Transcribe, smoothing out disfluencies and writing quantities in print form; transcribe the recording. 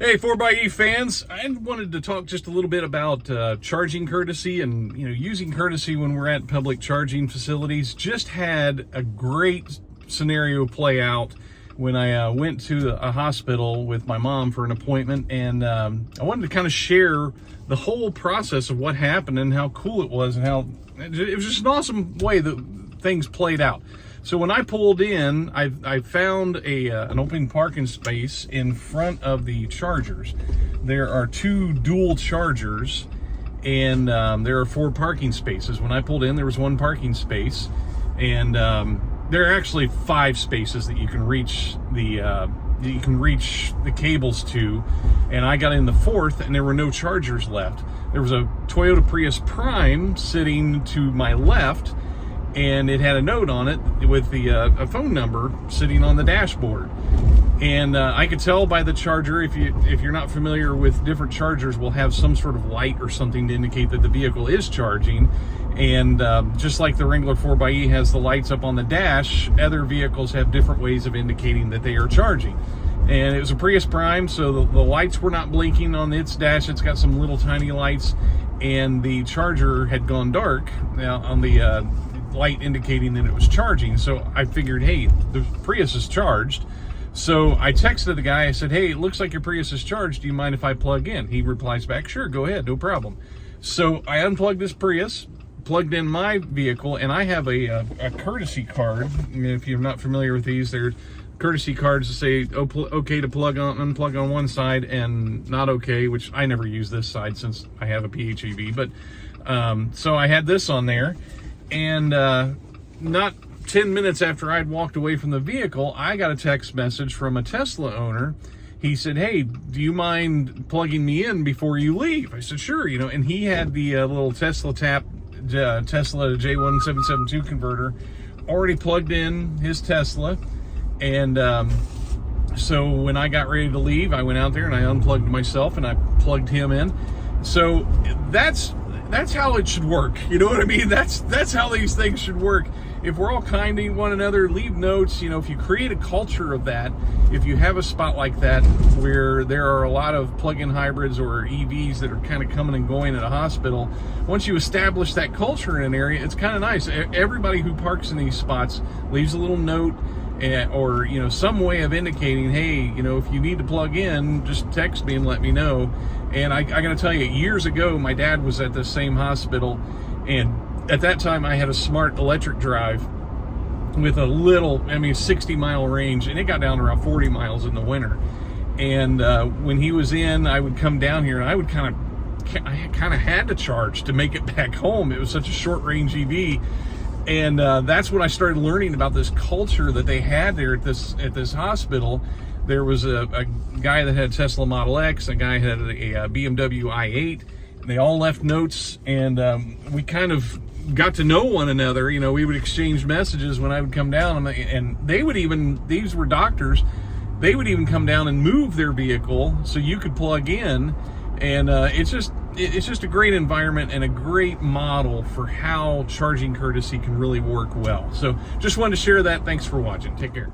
Hey, 4xe fans, I wanted to talk just a little bit about charging courtesy and using courtesy when we're at public charging facilities. Just had a great scenario play out when I went to a hospital with my mom for an appointment, and I wanted to kind of share the whole process of what happened and how cool it was, and how it was just an awesome way that things played out. So when I pulled in, I found an open parking space in front of the chargers. There are two dual chargers, and there are 4 parking spaces. When I pulled in, there was 1 parking space, and there are actually 5 spaces that you can reach the cables to, and I got in the 4th, and there were no chargers left. There was a Toyota Prius Prime sitting to my left, and it had a note on it with a phone number sitting on the dashboard. And I could tell by the charger, if you're not familiar with different chargers, will have some sort of light or something to indicate that the vehicle is charging. And just like the Wrangler 4xe has the lights up on the dash, other vehicles have different ways of indicating that they are charging. And it was a Prius Prime, so the lights were not blinking on its dash. It's got some little tiny lights, and the charger had gone dark on the light indicating that it was charging. So I figured, hey, the Prius is charged. So I texted the guy. I said, hey, it looks like your Prius is charged. Do you mind if I plug in? He replies back, sure, go ahead, no problem. So I unplugged this Prius, plugged in my vehicle, and I have a courtesy card. If you're not familiar with these, they're courtesy cards that say okay to unplug on one side and not okay, which I never use this side since I have a PHEV. But so I had this on there, and not 10 minutes after I'd walked away from the vehicle, I got a text message from a Tesla owner. He said, hey, do you mind plugging me in before you leave? I said, sure, and he had the little Tesla Tesla J1772 converter already plugged in his Tesla. And so when I got ready to leave, I went out there and I unplugged myself and I plugged him in. So that's how it should work. You know what I mean? That's how these things should work. If we're all kind to one another, leave notes. If you create a culture of that, if you have a spot like that where there are a lot of plug-in hybrids or EVs that are kind of coming and going at a hospital, once you establish that culture in an area, it's kind of nice. Everybody who parks in these spots leaves a little note, or some way of indicating, hey, if you need to plug in, just text me and let me know. And I gotta tell you, years ago, my dad was at the same hospital, and at that time I had a smart electric drive with a little, 60-mile range, and it got down to around 40 miles in the winter. And when he was in, I would come down here, and I kind of had to charge to make it back home. It was such a short range EV. And that's when I started learning about this culture that they had there at this hospital. There was a guy that had a Tesla Model X, a guy had a BMW i8. They all left notes, and we kind of got to know one another. We would exchange messages when I would come down, and they would even, these were doctors, they would even come down and move their vehicle so you could plug in. And it's just a great environment and a great model for how charging courtesy can really work well. So just wanted to share that. Thanks for watching. Take care.